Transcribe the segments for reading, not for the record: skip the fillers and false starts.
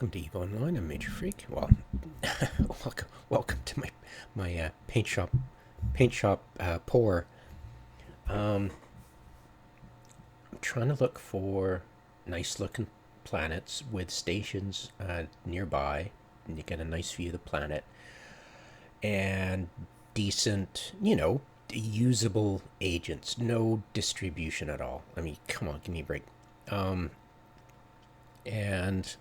Welcome to EVO Online. I'm Major Freak. Well, welcome to my paint shop pour. I'm trying to look for nice looking planets with stations nearby, and you get a nice view of the planet and decent, usable agents. No distribution at all. I mean, come on, give me a break. And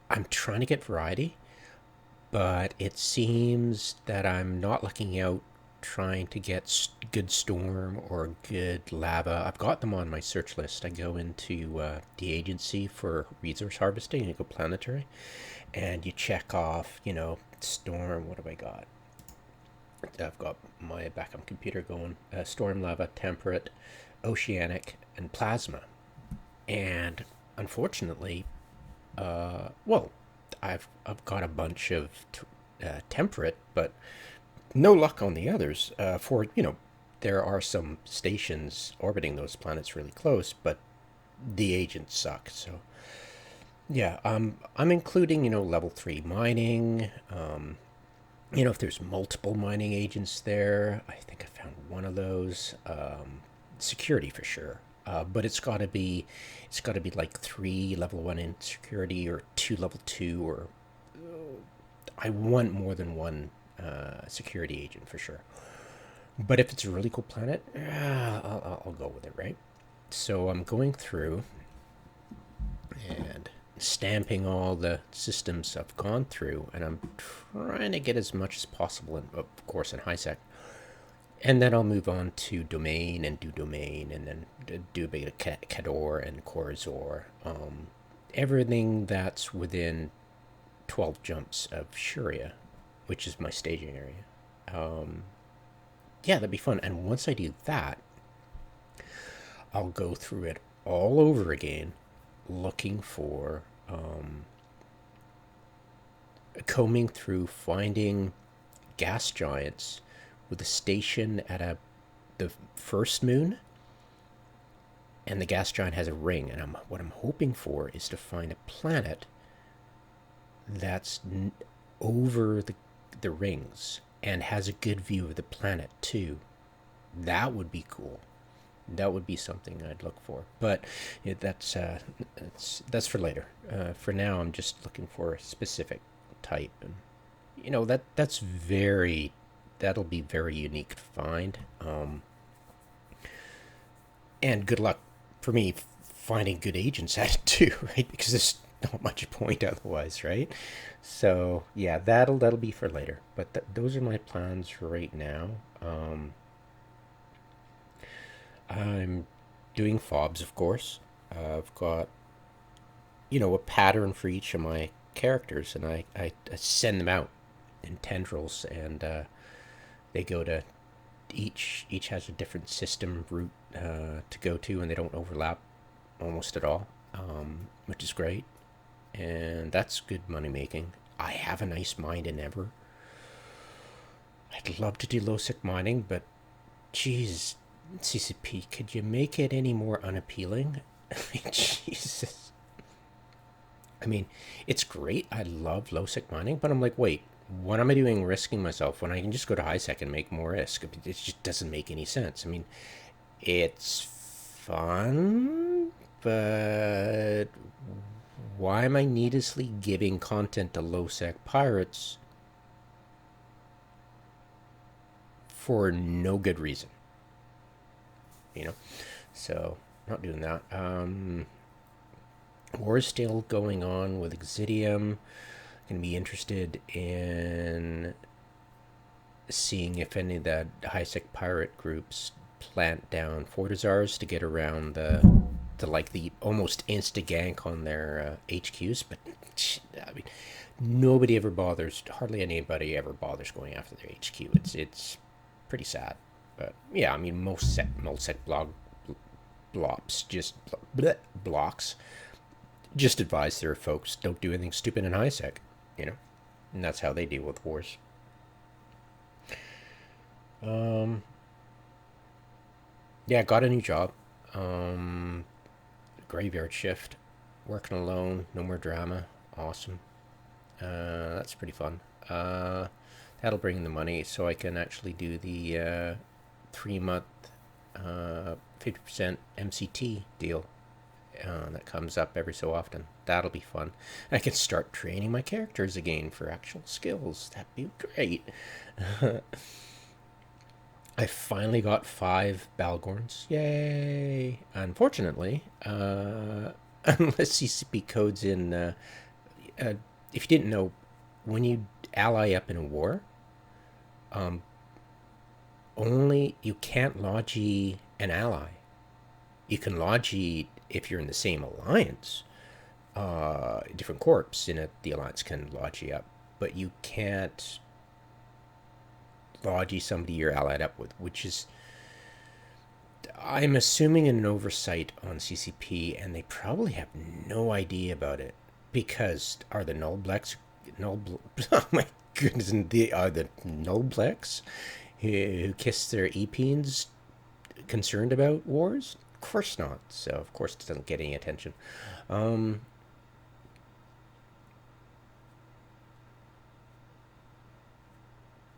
I'm trying to get variety, but it seems that I'm not looking out trying to get good storm or good lava. I've got them on my search list. I go into the agency for resource harvesting, you go planetary, and you check off, storm. What have I got? I've got my backup computer going storm, lava, temperate, oceanic, and plasma. And unfortunately, well, I've got a bunch of temperate, but no luck on the others. There are some stations orbiting those planets really close, but the agents suck. So yeah, I'm including level 3 mining. If there's multiple mining agents there, I think I found one of those. Security for sure. But it's got to be like 3 level 1 in security or 2 level 2, or I want more than one security agent for sure. But if it's a really cool planet, I'll go with it, right? So I'm going through and stamping all the systems I've gone through, and I'm trying to get as much as possible, of course, in HiSec. And then I'll move on to domain and do domain, and then do a bit of Cador and Corazor. Everything that's within 12 jumps of Shuria, which is my staging area. Yeah, that'd be fun. And once I do that, I'll go through it all over again, looking for, combing through, finding gas giants with a station at the first moon, and the gas giant has a ring. And what I'm hoping for is to find a planet that's over the rings and has a good view of the planet too. That would be cool. That would be something I'd look for. But that's for later. For now, I'm just looking for a specific type, and that'll be very unique to find. And good luck for me finding good agents at it too, right? Because there's not much point otherwise, right? So yeah, that'll be for later. But those are my plans right now. I'm doing fobs, of course. I've got a pattern for each of my characters, and I send them out in tendrils, and they go to each has a different system route to go to, and they don't overlap almost at all, which is great, and that's good money making. I have a nice mine in Ever. I'd love to do low-sec mining, but geez, CCP, could you make it any more unappealing? I mean, Jesus. I mean, it's great. I love low-sec mining, but I'm like, wait, what am I doing risking myself when I can just go to HiSec and make more risk? It just doesn't make any sense. I mean, it's fun, but why am I needlessly giving content to low-sec pirates for no good reason? So not doing that. War is still going on with Exidium. Going to be interested in seeing if any of the HiSec pirate groups plant down Fortizars to get around the almost insta gank on their HQs. But I mean, nobody ever bothers. Hardly anybody ever bothers going after their HQ. It's pretty sad. But yeah, I mean, most sec blocks just advise their folks don't do anything stupid in HiSec, and that's how they deal with wars. Yeah, got a new job, graveyard shift. Working alone, no more drama. Awesome. That's pretty fun. That'll bring in the money so I can actually do the 3 month 50% MCT deal that comes up every so often. That'll be fun. I can start training my characters again for actual skills. That'd be great. I finally got 5 Balgorns. Yay! Unfortunately, unless CCP codes in, uh, if you didn't know, when you ally up in a war, um, only you can't logi an ally. You can logi if you're in the same alliance. Different corps in it, the alliance can logi up, but you can't logi somebody you're allied up with, which is, I'm assuming, an oversight on CCP, and they probably have no idea about it because are the Nullblex, oh my goodness, are the Nullblex who kiss their Epeens concerned about wars? Of course not. So of course it doesn't get any attention. Um,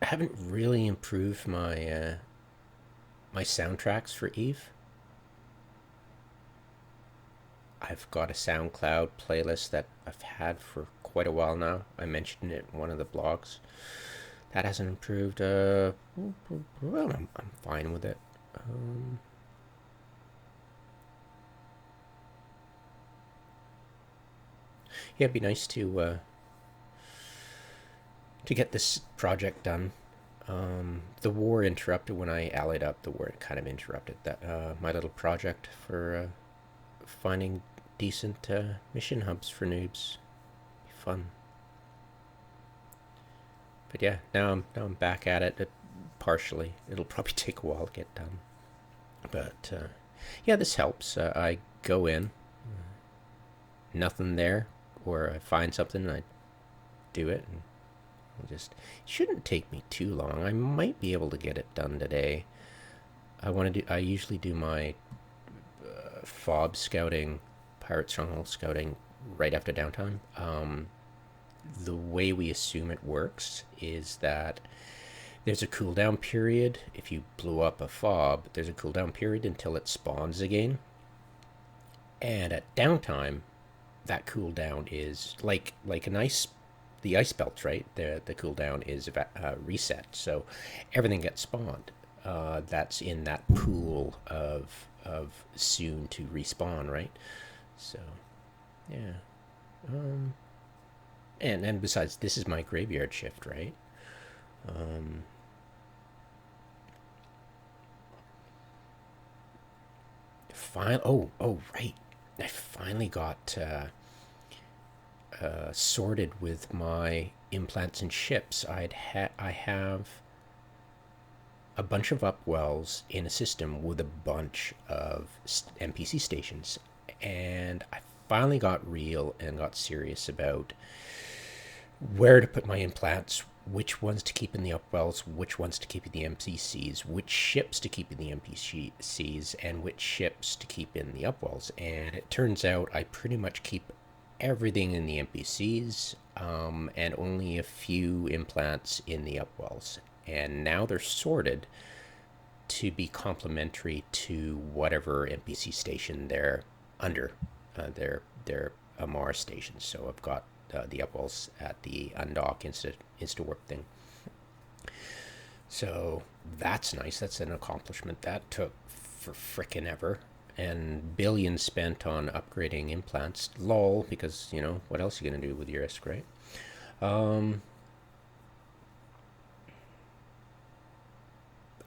I haven't really improved my soundtracks for Eve. I've got a SoundCloud playlist that I've had for quite a while now. I mentioned it in one of the blogs. That hasn't improved. Well, I'm fine with it. Yeah, it'd be nice to get this project done. The war interrupted when I allied up. The war kind of interrupted that my little project for finding decent mission hubs for noobs. Be fun. But yeah, now I'm back at it partially. It'll probably take a while to get done. But yeah, this helps. I go in, nothing there, or I find something and I do it. And it shouldn't take me too long. I might be able to get it done today. I usually do my FOB scouting, Pirate Stronghold scouting, right after downtime. The way we assume it works is that there's a cooldown period. If you blew up a FOB, there's a cooldown period until it spawns again. And at downtime, that cooldown is like an ice, the ice belts, right? The cooldown is reset, so everything gets spawned. That's in that pool of soon to respawn, right? So yeah. Um, and besides, this is my graveyard shift, right? Um, oh right, I finally got sorted with my implants and ships. I have a bunch of upwells in a system with a bunch of NPC stations, and I finally got real and got serious about where to put my implants, which ones to keep in the upwells, which ones to keep in the NPCs, which ships to keep in the NPCs, and which ships to keep in the upwells. And it turns out I pretty much keep everything in the NPCs, and only a few implants in the upwells. And now they're sorted to be complementary to whatever NPC station they're under, their Amara stations. So I've got the upwells at the undock insta warp thing. So that's nice. That's an accomplishment. That took for frickin' ever. And billions spent on upgrading implants. Lol, because, what else are you going to do with your ISK, right? Um,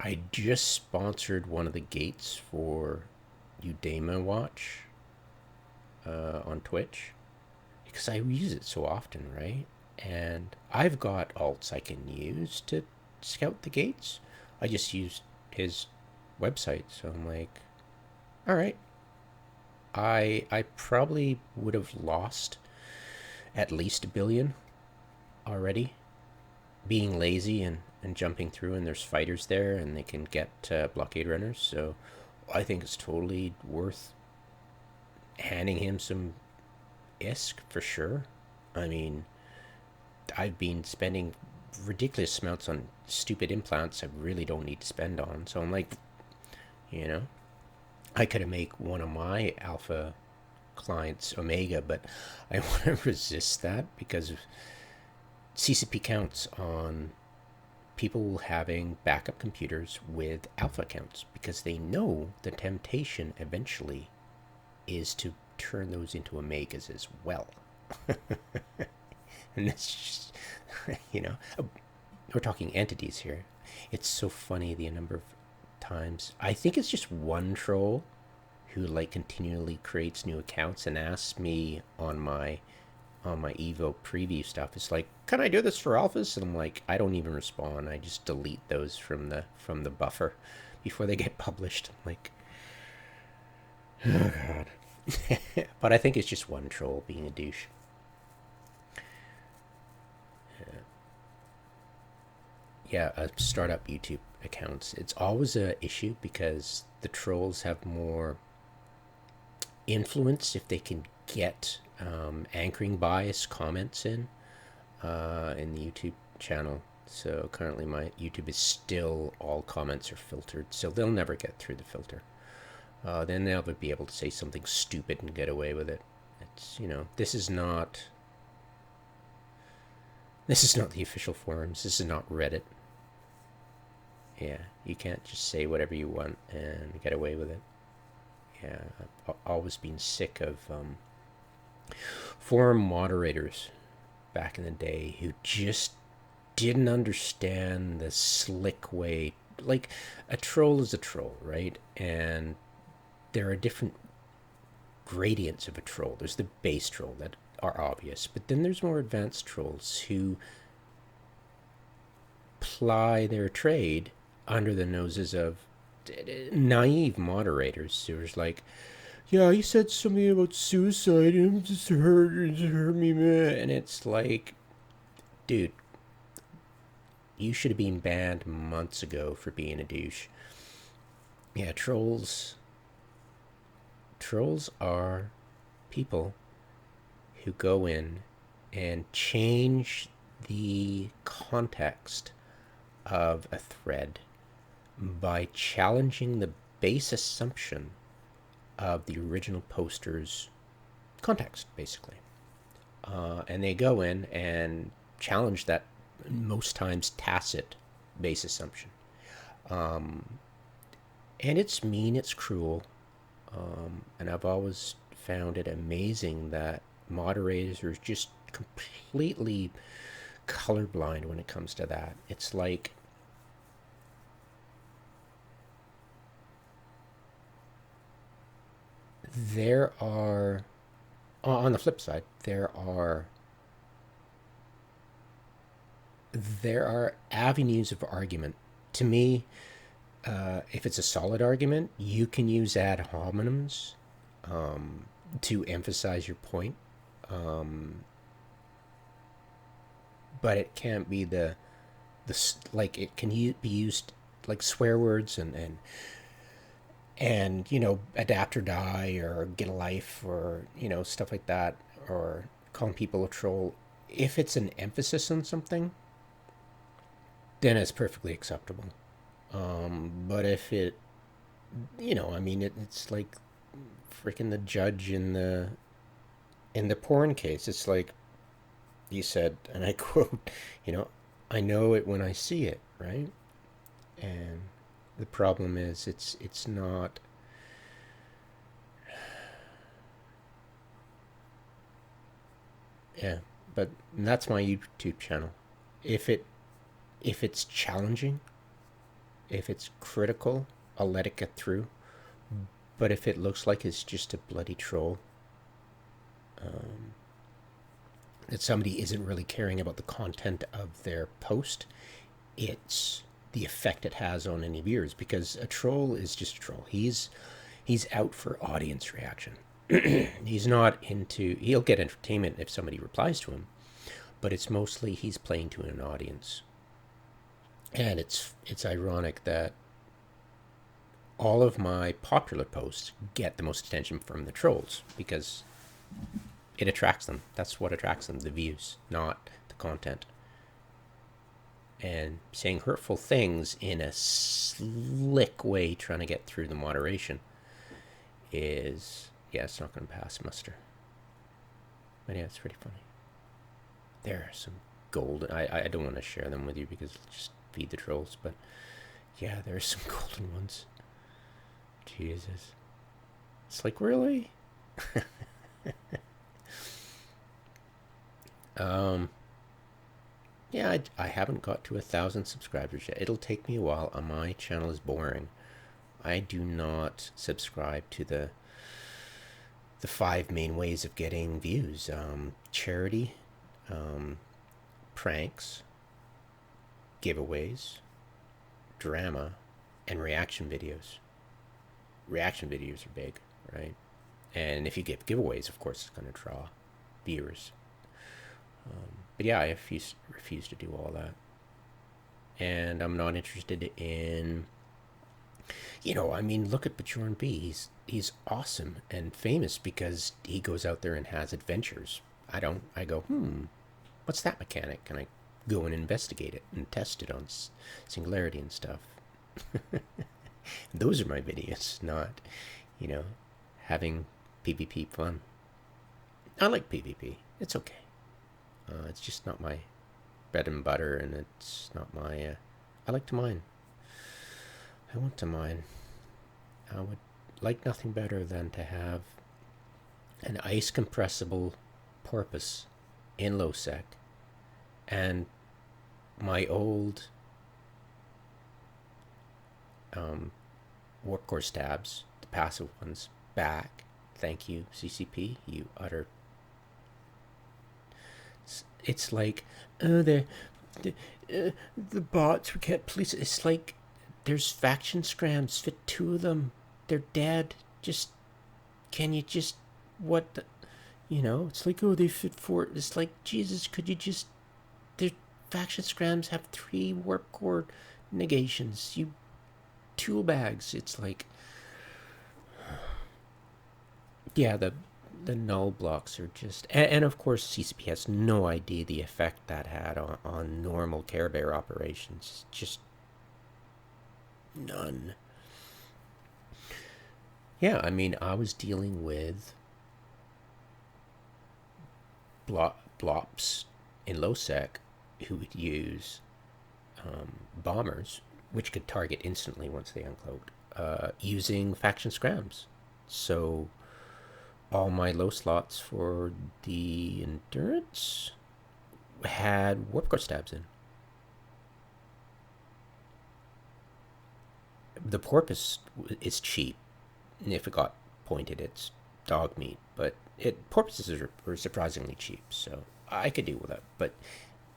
I just sponsored one of the gates for Udema Watch on Twitch because I use it so often, right? And I've got alts I can use to scout the gates. I just used his website, so I'm like, all right. I probably would have lost at least a billion already, being lazy and jumping through, and there's fighters there and they can get blockade runners. So I think it's totally worth handing him some ISK for sure. I mean, I've been spending ridiculous amounts on stupid implants I really don't need to spend on. So I'm like, you know, I could have make one of my alpha clients Omega, but I want to resist that because CCP counts on people having backup computers with alpha accounts because they know the temptation eventually is to turn those into Omegas as well. And that's just, you know, we're talking entities here. It's so funny the number of times. I think it's just one troll who like continually creates new accounts and asks me on my Evo preview stuff. It's like, can I do this for alphas? And I'm like, I don't even respond. I just delete those from the buffer before they get published. I'm like, oh god. But I think it's just one troll being a douche. Yeah, startup YouTube accounts. It's always a issue because the trolls have more influence if they can get anchoring bias comments in the YouTube channel. So currently my YouTube is still all comments are filtered, so they'll never get through the filter. Then they'll be able to say something stupid and get away with it. It's, you know, this is not the official forums. This is not Reddit. Yeah, you can't just say whatever you want and get away with it. Yeah, I've always been sick of forum moderators back in the day who just didn't understand the slick way. Like, a troll is a troll, right? And there are different gradients of a troll. There's the base troll that are obvious, but then there's more advanced trolls who ply their trade under the noses of naive moderators who's like, yeah, he said something about suicide and it just hurt me, man. And it's like, dude, you should have been banned months ago for being a douche. Yeah, trolls are people who go in and change the context of a thread by challenging the base assumption of the original poster's context, basically. And they go in and challenge that most times tacit base assumption. And it's mean, it's cruel. And I've always found it amazing that moderators are just completely colorblind when it comes to that. It's like there are, on the flip side, there are avenues of argument. To me, if it's a solid argument, you can use ad hominems to emphasize your point, but it can't be the like it can be used like swear words and you know, adapt or die or get a life or, you know, stuff like that, or calling people a troll. If it's an emphasis on something, then it's perfectly acceptable. But if it, you know, I mean, it's like freaking the judge in the porn case. It's like he said, and I quote, you know, I know it when I see it, right? And the problem is, it's not. Yeah, but that's my YouTube channel. If it's challenging, if it's critical, I'll let it get through. But if it looks like it's just a bloody troll, that somebody isn't really caring about the content of their post, it's the effect it has on any viewers, because a troll is just a troll. He's out for audience reaction. He's not into, he'll get entertainment if somebody replies to him, but it's mostly he's playing to an audience. And it's ironic that all of my popular posts get the most attention from the trolls, because It attracts them. That's what attracts them, the views, not the content. And saying hurtful things in a slick way, trying to get through the moderation, is, yeah, it's not going to pass muster. But yeah, it's pretty funny. There are some golden. I don't want to share them with you because it'll just feed the trolls. But yeah, there are some golden ones. Jesus, it's like, really. Yeah, I haven't got to 1,000 subscribers yet. It'll take me a while. My channel is boring. I do not subscribe to the 5 main ways of getting views: charity, pranks, giveaways, drama, and reaction videos. Reaction videos are big, right? And if you give giveaways, of course, it's going to draw viewers. But yeah, I refuse to do all that. And I'm not interested in, I mean, look at Bjorn B. He's awesome and famous because he goes out there and has adventures. I go, what's that mechanic? And I go and investigate it and test it on Singularity and stuff. Those are my videos, not, having PvP fun. I like PvP. It's okay. It's just not my bread and butter, and it's not my. I like to mine. I want to mine. I would like nothing better than to have an ice compressible porpoise in low sec, and my old warp core stabs, the passive ones, back. Thank you, CCP. You utter. It's like, the bots were kept police. It's like, there's faction scrams. Fit 2 of them. They're dead. Just, can you just, what the, it's like, oh, they fit 4. It's like, Jesus, could you just, their faction scrams have 3 warp core negations. You tool bags. It's like, yeah, the null blocks are just, and of course CCP has no idea the effect that had on normal Care Bear operations. Just none. Yeah, I mean, I was dealing with blops in low sec who would use bombers, which could target instantly once they uncloaked, using faction scrams. So all my low slots for the endurance had warp core stabs in. The porpoise is cheap. If it got pointed, it's dog meat. But porpoises are surprisingly cheap, so I could deal with that. But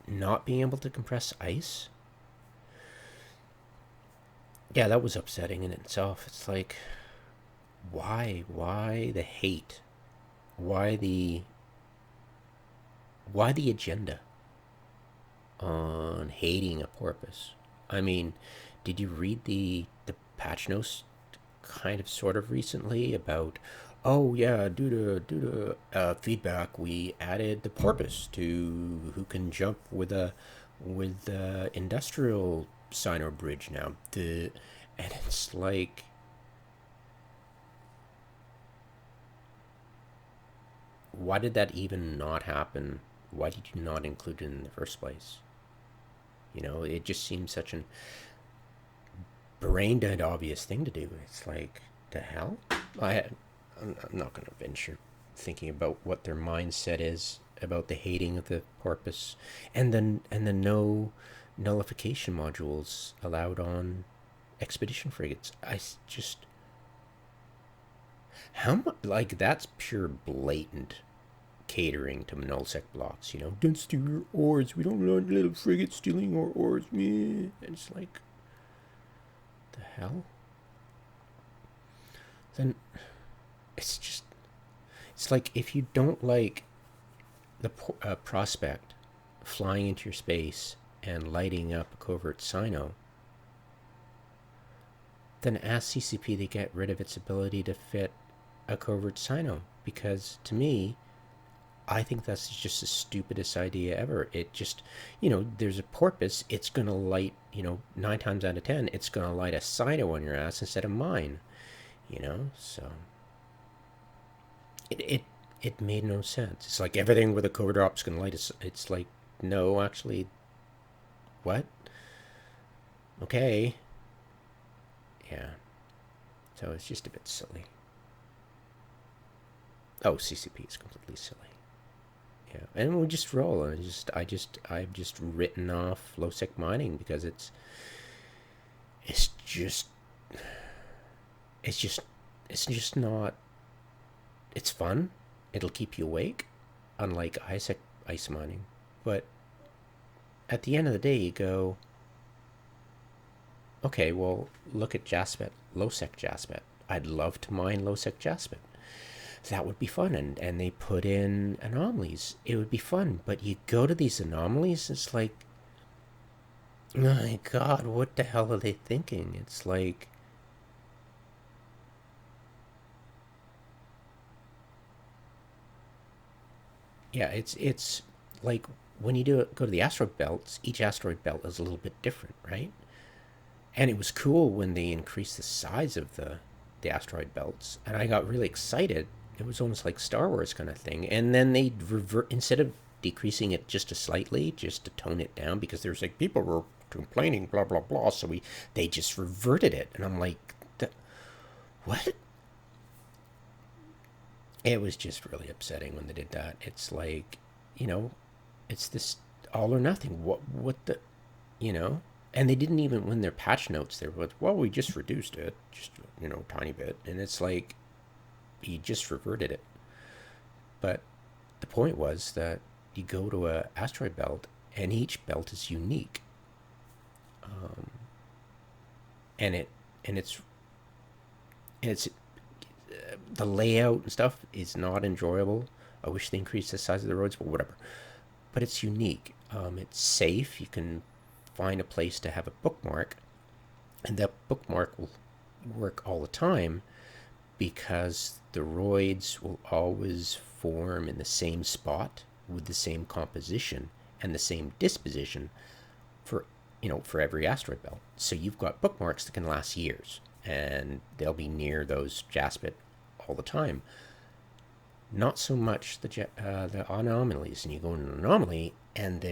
not being able to compress ice, yeah, that was upsetting in itself. It's like, why the hate? Why the agenda on hating a porpoise? I mean, did you read the patch notes kind of sort of recently about, oh yeah, due to feedback, we added the porpoise to who can jump with industrial sign or bridge now. And it's like, why did that even not happen? Why did you not include it in the first place? It just seems such an brain dead obvious thing to do. It's like, the hell? I'm not going to venture thinking about what their mindset is about the hating of the porpoise, and the no nullification modules allowed on expedition frigates. I just, how much, like, that's pure blatant catering to nullsec blocks. Don't steal your ores. We don't want little frigates stealing our ores. And it's like, the hell? Then it's like, if you don't like the prospect flying into your space and lighting up a covert Sino, then ask CCP to get rid of its ability to fit a covert Sino. Because to me, I think that's just the stupidest idea ever. It just, there's a porpoise. It's gonna light, 9 times out of 10, it's gonna light a cyno on your ass instead of mine. So it it made no sense. It's like everything with a cover drop's gonna light. It's like, no, actually, what? Okay, yeah. So it's just a bit silly. Oh, CCP is completely silly. Yeah, and we just roll. I've just written off low sec mining because it's just, it's just, it's just not. It's fun. It'll keep you awake, unlike ISEC ice mining. But at the end of the day, you go, okay, well, look at Jaspet, low sec Jaspet. I'd love to mine low sec Jaspet. That would be fun. And they put in anomalies. It would be fun. But you go to these anomalies, it's like, my God, what the hell are they thinking? It's like, yeah, it's like when you go to the asteroid belts, each asteroid belt is a little bit different, right? And it was cool when they increased the size of the asteroid belts, and I got really excited. It was almost like Star Wars kind of thing. And then they revert, instead of decreasing it just a slightly, just to tone it down, because there's like people were complaining, blah blah blah. So they just reverted it, and I'm like, what? It was just really upsetting when they did that. It's like, you know, it's this all or nothing. What the, you know? And they didn't even, when their patch notes, they were, well, we just reduced it, just, tiny bit. And it's like, he just reverted it. But the point was that you go to a asteroid belt, and each belt is unique, um, and it's the layout and stuff is not enjoyable. I wish they increased the size of the roads, but whatever. But it's unique. It's safe. You can find a place to have a bookmark, and that bookmark will work all the time because the roids will always form in the same spot with the same composition and the same disposition for for every asteroid belt. So you've got bookmarks that can last years, and they'll be near those Jaspet all the time. Not so much the anomalies, and you go into an anomaly, and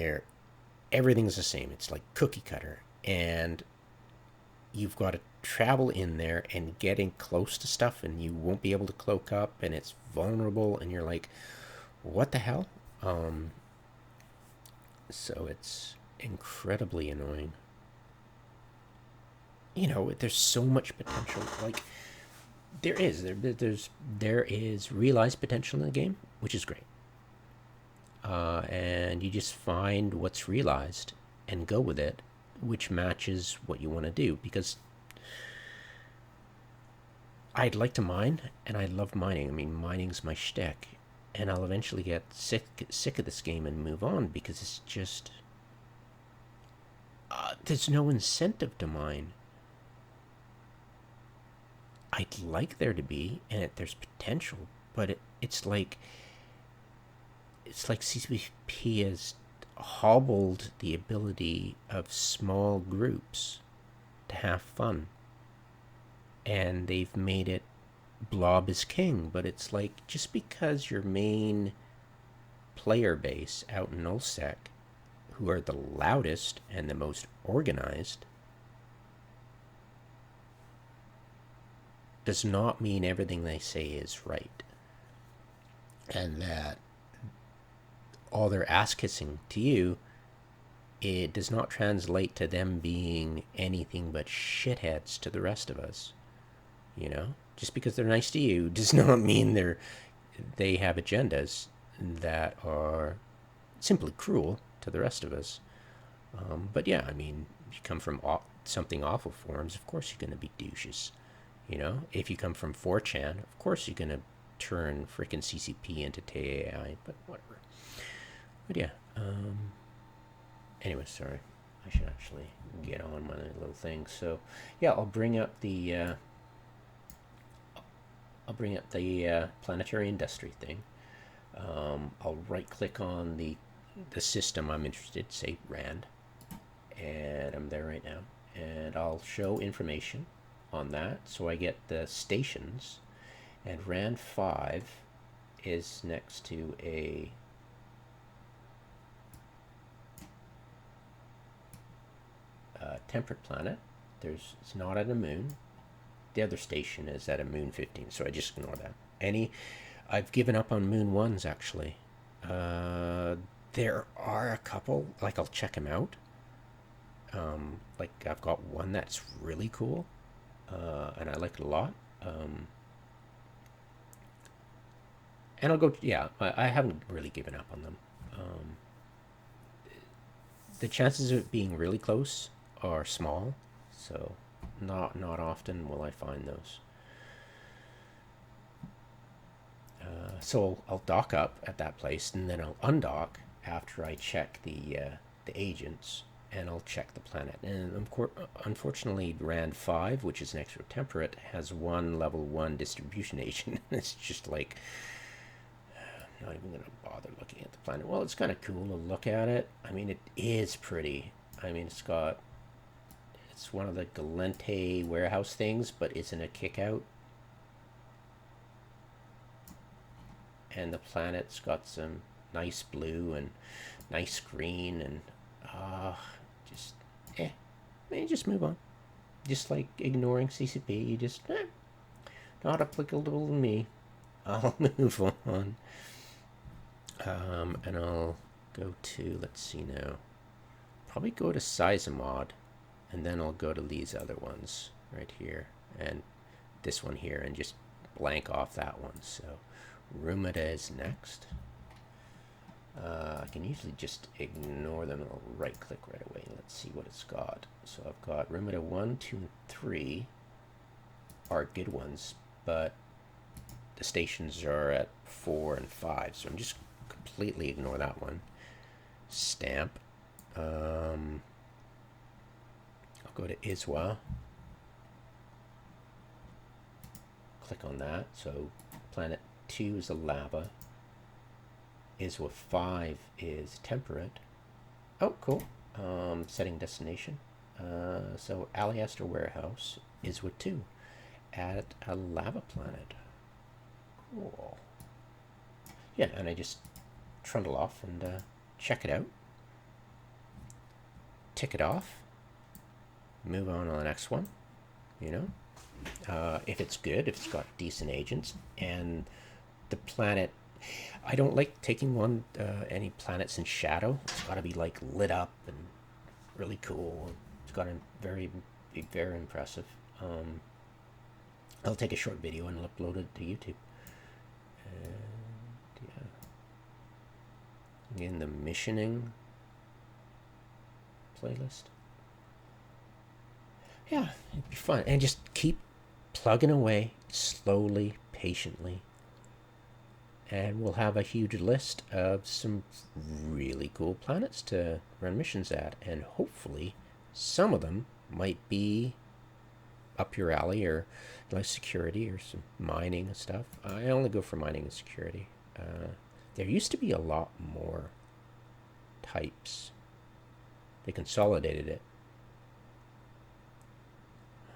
everything's the same. It's like cookie cutter, and you've got to travel in there and getting close to stuff, and you won't be able to cloak up, and it's vulnerable, and you're like, what the hell? Um, so it's incredibly annoying. There's so much potential. Like there is realized potential in the game, which is great. And you just find what's realized and go with it, which matches what you want to do. Because I'd like to mine, and I love mining. I mean, mining's my shtick, and I'll eventually get sick of this game and move on because it's just there's no incentive to mine. I'd like there to be, and there's potential, but it's like CCP has hobbled the ability of small groups to have fun, and they've made it blob is king. But it's like, just because your main player base out in Nullsec, who are the loudest and the most organized, does not mean everything they say is right, and that all their ass kissing to you, it does not translate to them being anything but shitheads to the rest of us. Just because they're nice to you does not mean they have agendas that are simply cruel to the rest of us. But yeah, I mean, if you come from something awful forums, of course you're going to be douches. If you come from 4chan, of course you're going to turn freaking CCP into TAI, but whatever. But yeah, anyway, sorry. I should actually get on my little thing. So, yeah, I'll bring up the planetary industry thing. I'll right click on the system I'm interested, say RAND, and I'm there right now. And I'll show information on that. So I get the stations, and RAND 5 is next to a temperate planet. It's not at a moon. The other station is at a moon 15, so I just ignore that. I've given up on moon ones actually. There are a couple, like I'll check them out. Like I've got one that's really cool, and I like it a lot. And I'll go, yeah, I haven't really given up on them. The chances of it being really close are small, so not often will I find those. So I'll dock up at that place, and then I'll undock after I check the agents, and I'll check the planet. And of course, unfortunately, RAND 5, which is next to temperate, has one level 1 distribution agent. It's just like, I'm not even going to bother looking at the planet. Well, it's kind of cool to look at it. I mean, it is pretty. I mean, it's one of the Gallente warehouse things, but it's in a kick out. And the planet's got some nice blue and nice green, and just just move on. Just like ignoring CCP, you just not applicable to me. I'll move on. And I'll go to, let's see now, probably go to Sizamod, and then I'll go to these other ones right here, and this one here, and just blank off that one. So Rumida is next. I can usually just ignore them, and I'll right click right away. Let's see what it's got. So I've got Rumida 1, 2, and 3 are good ones, but the stations are at 4 and 5, so I'm just completely ignore that one. Stamp. I'll go to Iswa. Click on that. So planet 2 is a lava. Iswa 5 is temperate. Oh, cool. Setting destination. So Aliaster Warehouse, Iswa 2, at a lava planet. Cool. Yeah, and I just trundle off and check it out. Tick it off. Move on to the next one. You know, if it's good, if it's got decent agents, and the planet. I don't like taking any planets in shadow. It's got to be like lit up and really cool. It's got to be very impressive. I'll take a short video and upload it to YouTube. And yeah, again, the missioning playlist. Yeah, it'd be fun, and just keep plugging away slowly, patiently. And we'll have a huge list of some really cool planets to run missions at. And hopefully some of them might be up your alley, or like security or some mining and stuff. I only go for mining and security. There used to be a lot more types. They consolidated it,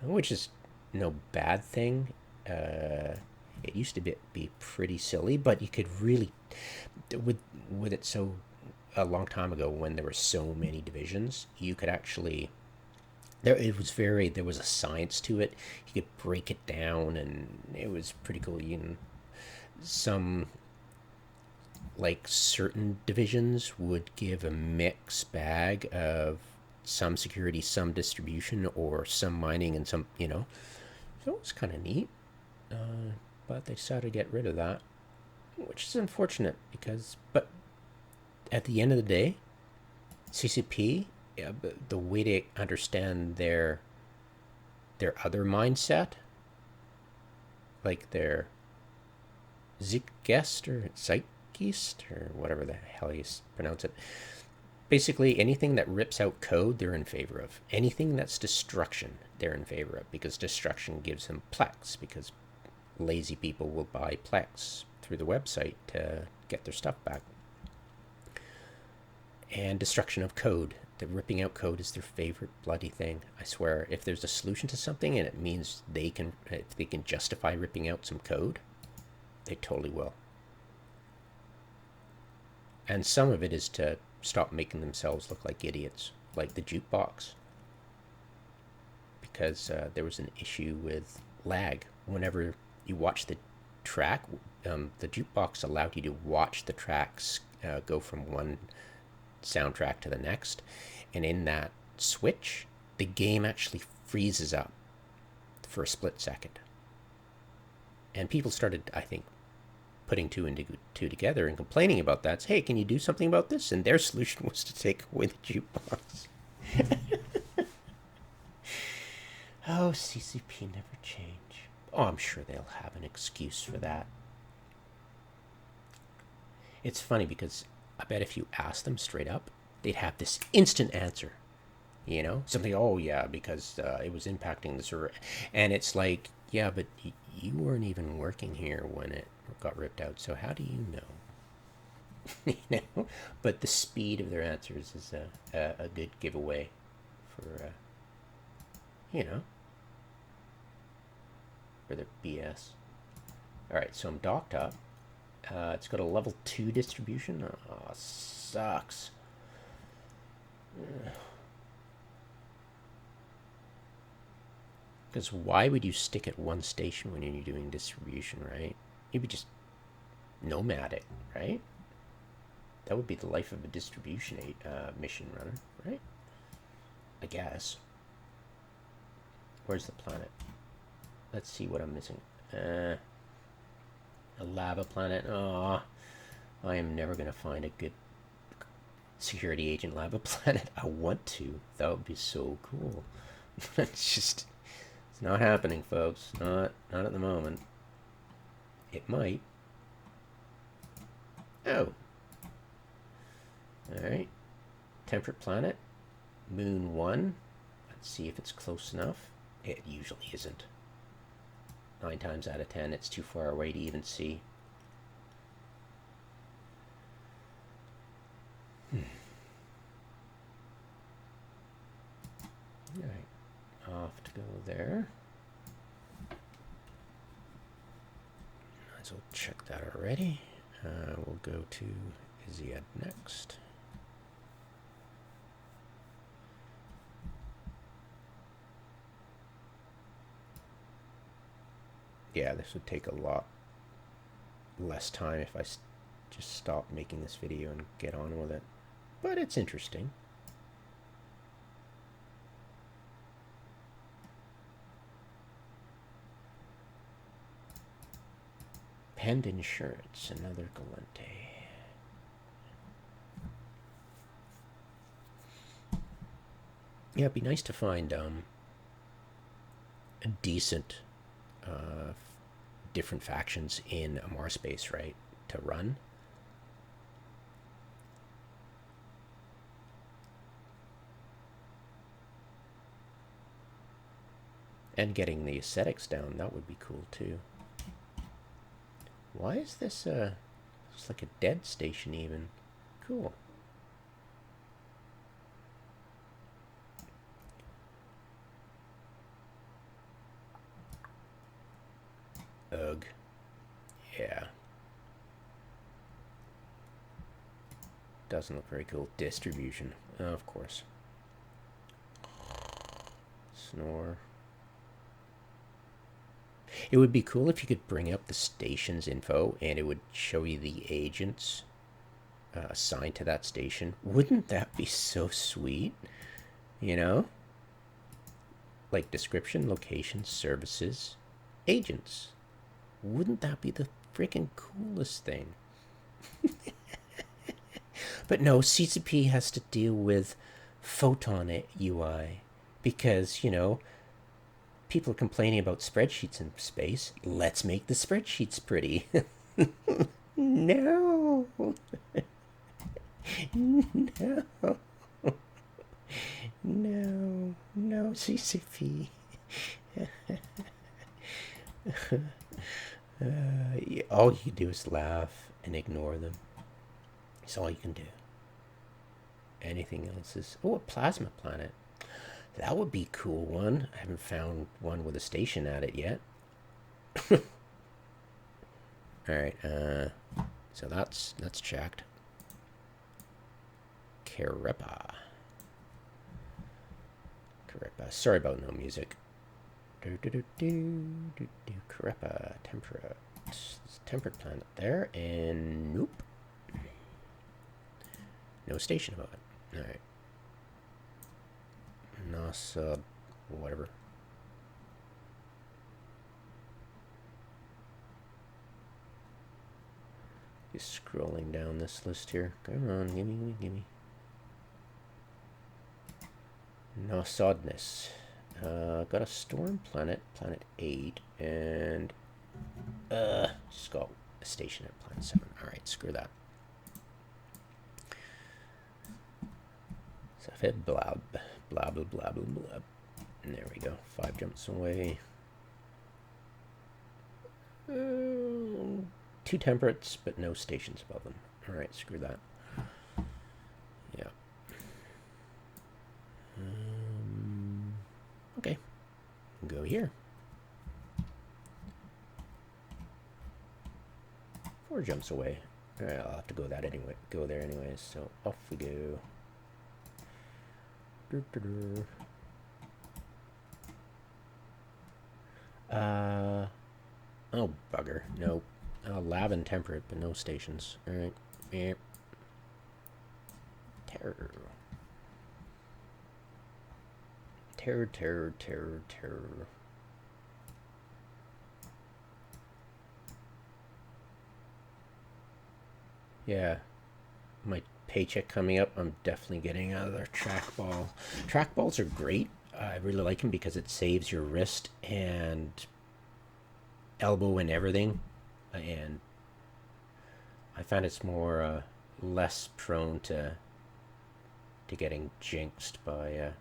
which is no bad thing. It used to be pretty silly, but you could really, with it so a long time ago when there were so many divisions, you could actually, there was a science to it. You could break it down, and it was pretty cool. Some, like, certain divisions would give a mixed bag of some security, some distribution, or some mining, and some, so it was kind of neat. But they decided to get rid of that, which is unfortunate but at the end of the day, CCP, the way they understand their other mindset, like their Zeitgeist or Zeitgeist or whatever the hell you pronounce it. Basically, anything that rips out code, they're in favor of. Anything that's destruction, they're in favor of, because destruction gives them Plex, because lazy people will buy Plex through the website to get their stuff back. And destruction of code. The ripping out code is their favorite bloody thing. I swear, if there's a solution to something and it means if they can justify ripping out some code, they totally will. And some of it is to stop making themselves look like idiots, like the jukebox. Because there was an issue with lag. Whenever you watch the track, the jukebox allowed you to watch the tracks go from one soundtrack to the next, and in that switch the game actually freezes up for a split second, and people started, I think, putting two and two together and complaining about that. Hey, can you do something about this? And their solution was to take away the jukebox. Oh, CCP never change. Oh, I'm sure they'll have an excuse for that. It's funny because I bet if you asked them straight up, they'd have this instant answer. You know, something, oh yeah, because it was impacting the server. And it's like, yeah, but you weren't even working here when it got ripped out, so how do you know? You know, but the speed of their answers is a good giveaway for, you know, for their BS. All right, so I'm docked up. It's got a level 2 distribution. Oh, sucks. Because why would you stick at one station when you're doing distribution, right? You'd be just nomadic, right? That would be the life of a distribution mission runner, right? I guess. Where's the planet? Let's see what I'm missing. A lava planet. Oh, I am never going to find a good security agent lava planet. I want to. That would be so cool. It's not happening, folks. Not at the moment. It might. Oh. Alright. Temperate planet. Moon 1. Let's see if it's close enough. It usually isn't. 9 times out of 10, it's too far away to even see. Alright. Off to go there. Might as well check that already. We'll go to Iyziad next. Yeah, this would take a lot less time if I just stop making this video and get on with it. But it's interesting. Pend Insurance, another Gallente. Yeah, it'd be nice to find a decent different factions in a Marspace, right, to run. And getting the aesthetics down, that would be cool too. Why is this it's like a dead station even? Cool. Ugh. Yeah. Doesn't look very cool. Distribution. Oh, of course. Snore. It would be cool if you could bring up the station's info and it would show you the agents assigned to that station. Wouldn't that be so sweet? You know? Like description, location, services, agents. Wouldn't that be the freaking coolest thing? But no, CCP has to deal with Photon UI because, you know, people are complaining about spreadsheets in space. Let's make the spreadsheets pretty. No. No. No, CCP. All you do is laugh and ignore them. That's all you can do. Anything else is... Oh, a plasma planet. That would be a cool one. I haven't found one with a station at it yet. Alright, so that's checked. Kerepa. Sorry about no music. Kerepa. Temperate. Temperate planet there, and nope. No station about it. Alright. NASA, whatever. Just scrolling down this list here. Come on, gimme. Nosodness. Got a storm planet, planet 8, and just got a station at planet 7. Alright, screw that. Safed blab. Blah, blah, blah, blah, blah. And there we go. 5 jumps away. 2 temperates, but no stations above them. Alright, screw that. Yeah. Okay. Go here. 4 jumps away. Alright, I'll have to go that anyway. Go there anyways. So off we go. Oh bugger. Nope. Lab and temperate, but no stations. Alright. Yep. Terror. Yeah. My paycheck coming up, I'm definitely getting another trackball. Trackballs are great. I really like them because it saves your wrist and elbow and everything. And I find it's more less prone to getting jinxed by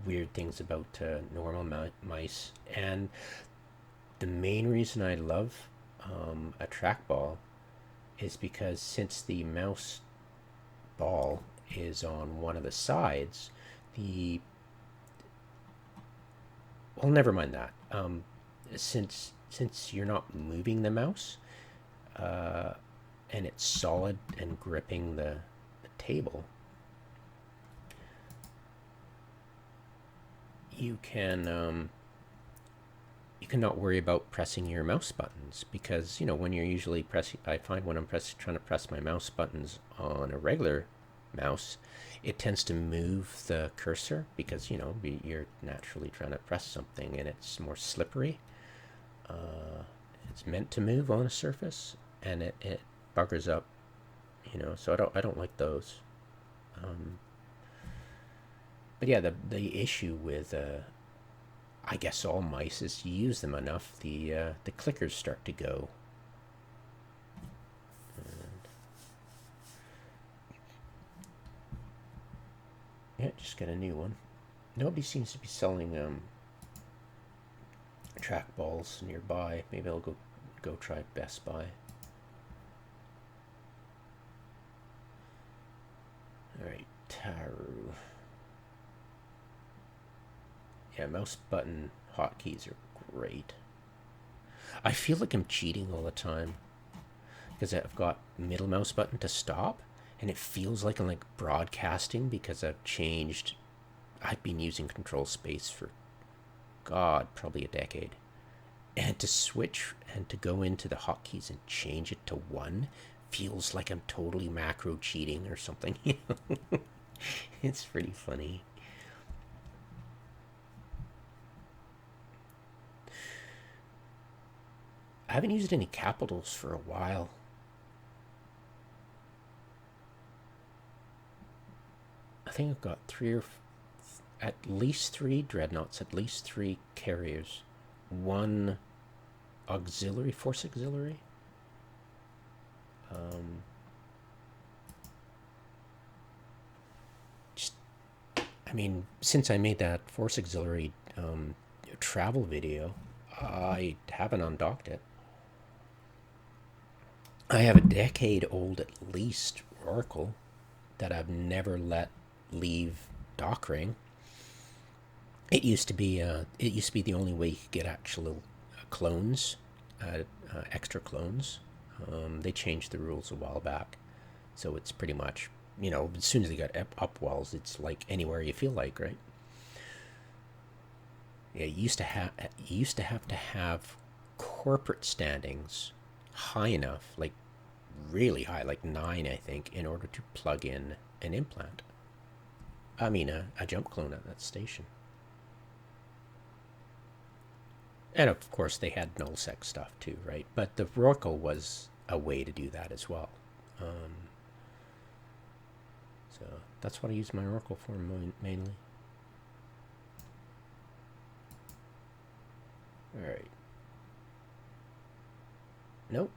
weird things about normal mice. And the main reason I love a trackball is because since the mouse ball is on one of the sides, well, never mind that. Since you're not moving the mouse, and it's solid and gripping the table, you can not worry about pressing your mouse buttons, because when you're usually pressing, I find when I'm trying to press my mouse buttons on a regular mouse, it tends to move the cursor because you're naturally trying to press something and it's more slippery. It's meant to move on a surface, and it buggers up, so I don't like those. But yeah, the issue with I guess all mice is you use them enough, the clickers start to go. And yeah, just get a new one. Nobody seems to be selling trackballs nearby. Maybe I'll go try Best Buy. Alright, Taru. Yeah, mouse button hotkeys are great. I feel like I'm cheating all the time because I've got middle mouse button to stop, and it feels like I'm like broadcasting because I've been using control space for, God, probably a decade. And to switch and to go into the hotkeys and change it to 1 feels like I'm totally macro cheating or something. It's pretty funny. I haven't used any capitals for a while. I think I've got at least 3 dreadnoughts, at least 3 carriers, 1 auxiliary, force auxiliary. Since I made that force auxiliary travel video, I haven't undocked it. I have a decade old at least Oracle that I've never let leave Dockring. It used to be the only way you could get actual clones, extra clones. They changed the rules a while back, so it's pretty much, as soon as they got upwells, it's like anywhere you feel like, right? Yeah, you used to have corporate standings high enough, like really high, like 9, I think, in order to plug in an implant. I mean, a jump clone at that station. And of course, they had nullsec stuff too, right? But the Roracle was a way to do that as well. Um, so that's what I use my Oracle for mainly. All right. Nope.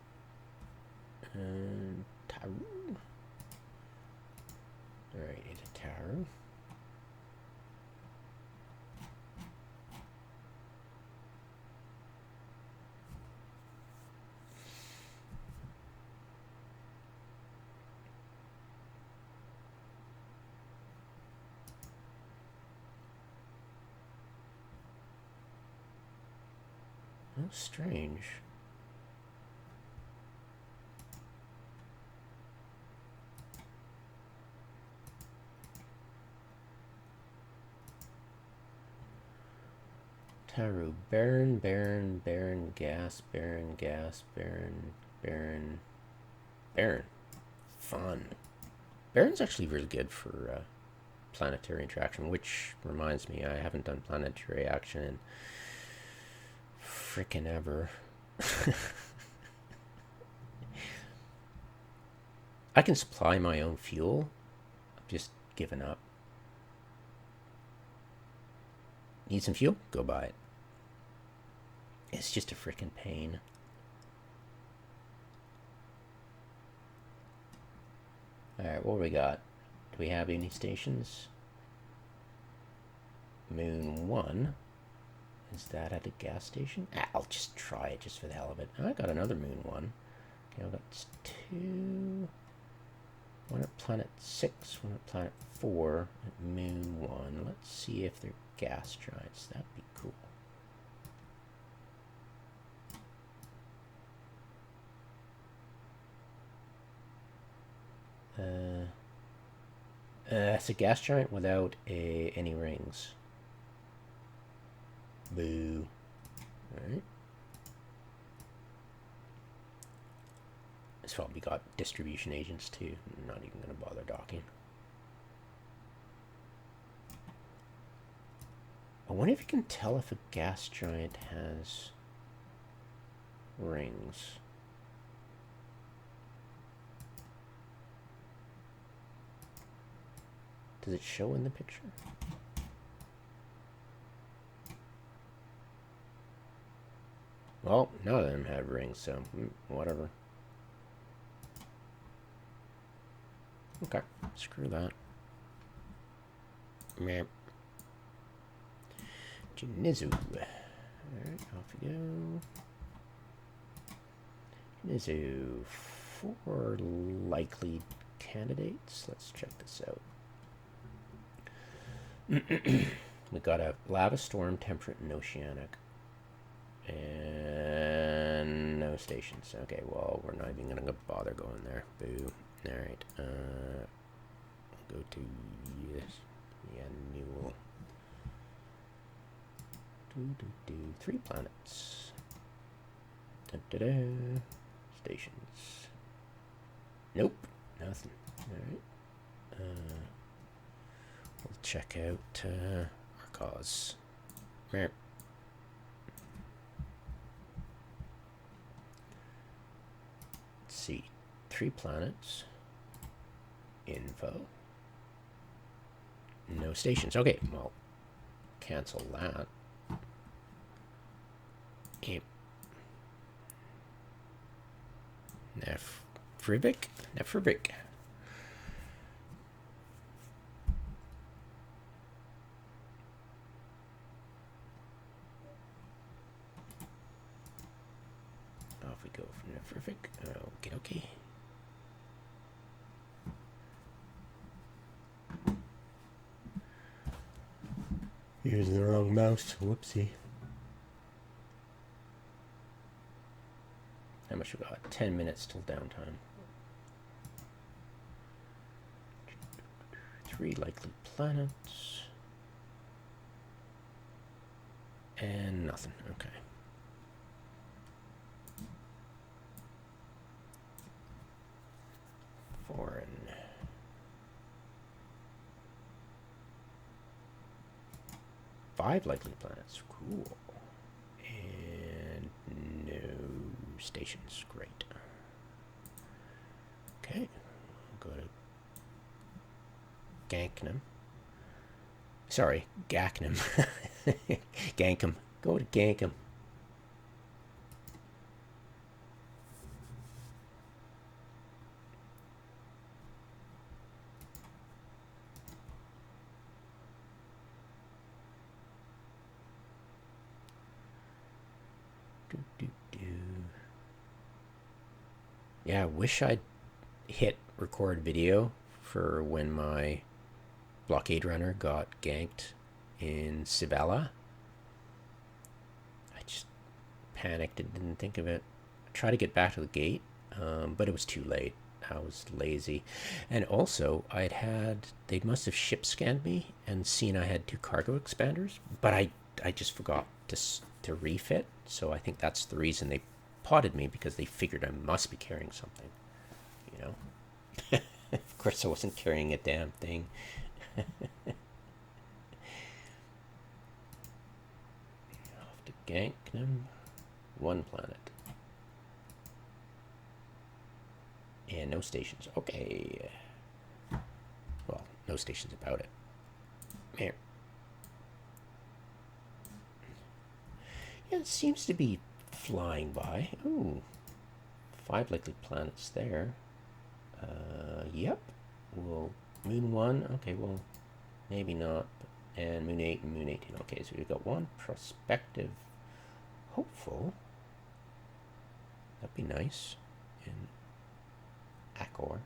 And Taru. All right, into Taru. Oh, strange. Taru. Baron, Baron, Baron, Gas, Baron, Gas, Baron, Baron, Baron. Fun. Baron's actually really good for planetary interaction, which reminds me, I haven't done planetary action in frickin' ever. I can supply my own fuel. I've just given up. Need some fuel? Go buy it. It's just a frickin' pain. Alright, what do we got? Do we have any stations? Moon 1. Is that at a gas station? I'll just try it just for the hell of it. I got another Moon 1. Okay, I've got 2. One at Planet 6, one at Planet 4, at Moon 1. Let's see if they're gas giants. That'd be cool. It's a gas giant without any rings. Boo. Alright. It's probably got distribution agents too. I'm not even going to bother docking. I wonder if you can tell if a gas giant has rings. Does it show in the picture? Well, none of them have rings, so whatever. Okay, screw that. Meh. Jinizu. Alright, off we go. Jinizu. 4 likely candidates. Let's check this out. We got a lava storm, temperate, and oceanic. And no stations. Okay, well, we're not even going to bother going there. Boo. Alright. Go to yes. Yeah, new. 3 planets. Da-da-da. Stations. Nope. Nothing. Alright. We'll check out our cause. Let's see. 3 planets. Info. No stations. Okay, well, cancel that. Yep. Nefribik? Nefribik. Off we go from Nefribik. Okay, okay. Using the wrong mouse. Whoopsie. How much we got? 10 minutes till downtime. 3 likely planets. And nothing. Okay. Foreign. Five likely planets. Cool. And no stations. Great. Okay. I'll go to Ganknam. Sorry, Gaknam. Gankum. Go to Gankum. Yeah, I wish I'd hit record video for when my blockade runner got ganked in Sibella. I just panicked and didn't think of it. I tried to get back to the gate, but it was too late. I was lazy. And also, they must have ship scanned me and seen I had 2 cargo expanders, but I just forgot to refit. So I think that's the reason they potted me, because they figured I must be carrying something, you know. Of course I wasn't carrying a damn thing. Off to Ganknam. 1 planet. And no stations. Okay. Well, no stations about it. Here. Yeah, it seems to be flying by. Ooh. 5 likely planets there. Yep. Well, Moon 1. Okay, well, maybe not. And Moon 8 and Moon 18. Okay, so we've got 1 prospective hopeful. That'd be nice. In Acor.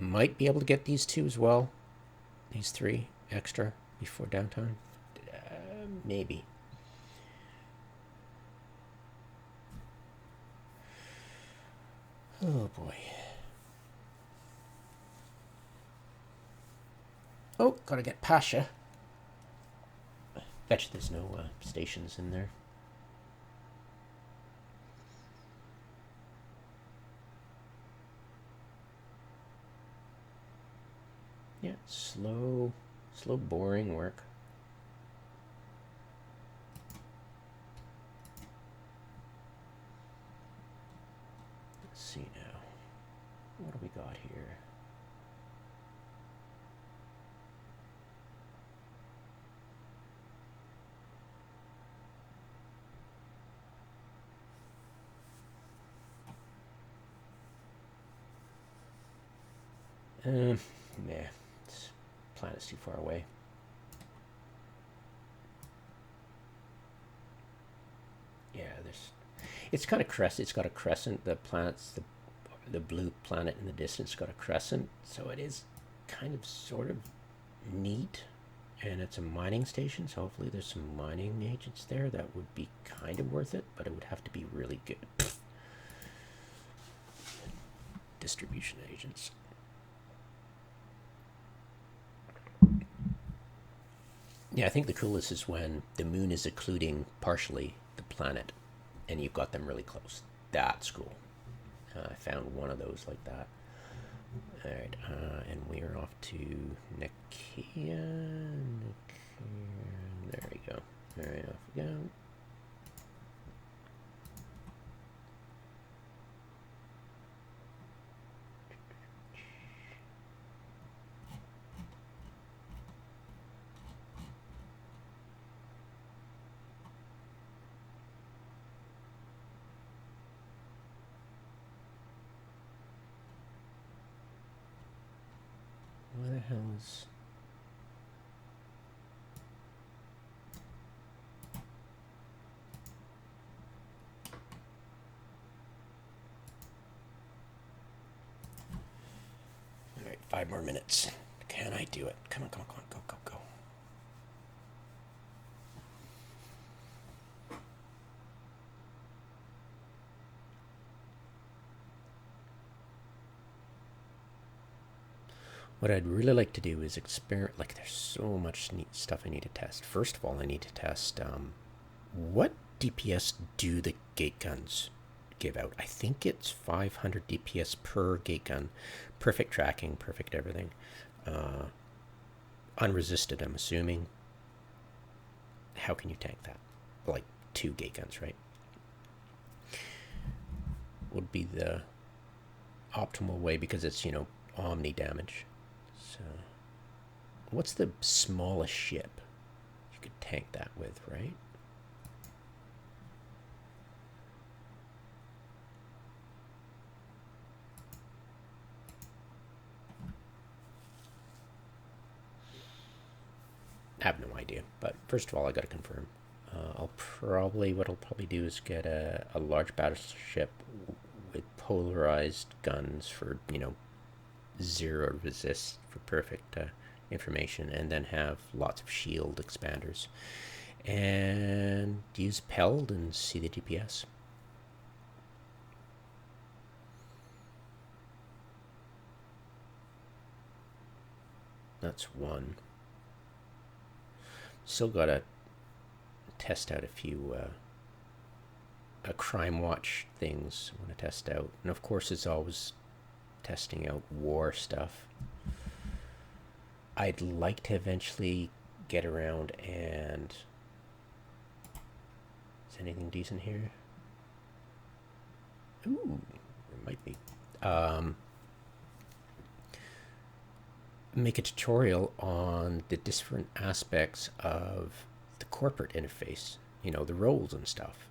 Might be able to get these 2 as well. These 3 extra before downtime. Maybe. Oh boy. Oh, gotta get Pasha. Bet you there's no stations in there. Yeah, slow, boring work. Let's see now. What do we got here? Yeah, this planet's too far away. Yeah, it's kind of crescent. It's got a crescent. The planet's the blue planet in the distance got a crescent, so it is kind of sort of neat. And it's a mining station, so hopefully there's some mining agents there. That would be kind of worth it, but it would have to be really good. Distribution agents. Yeah, I think the coolest is when the moon is occluding partially the planet and you've got them really close. That's cool. I found one of those like that. Alright, and we are off to Nakia. There we go. Alright, off we go. Where the hell is... 5 more minutes. Can I do it? Come on, come on, come on. Go, go, go. What I'd really like to do is experiment. Like, there's so much neat stuff I need to test. First of all, I need to test what DPS do the gate guns give out. I think it's 500 DPS per gate gun. Perfect tracking, perfect everything. Unresisted, I'm assuming. How can you tank that? Like 2 gate guns, right? Would be the optimal way because it's, omni damage. So, what's the smallest ship you could tank that with, right? I have no idea, but first of all, I got to confirm. What I'll probably do is get a large battleship with polarized guns for, 0 resist for perfect information, and then have lots of shield expanders. And use Peld and see the DPS. That's one. Still gotta test out a few Crime Watch things I want to test out. And of course, it's always testing out war stuff. I'd like to eventually get around and... Is anything decent here? Ooh, there might be. Make a tutorial on the different aspects of the corporate interface, the roles and stuff,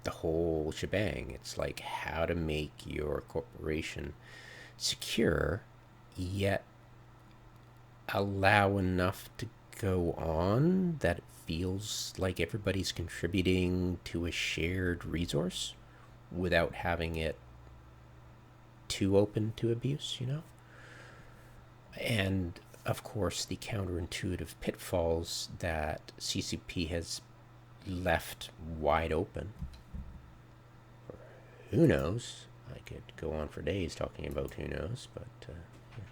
the whole shebang. It's like how to make your corporation secure yet allow enough to go on that it feels like everybody's contributing to a shared resource without having it too open to abuse, And of course, the counterintuitive pitfalls that CCP has left wide open. Who knows? I could go on for days talking about who knows, but yeah.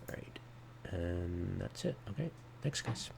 All right. And that's it. Okay. Thanks, guys.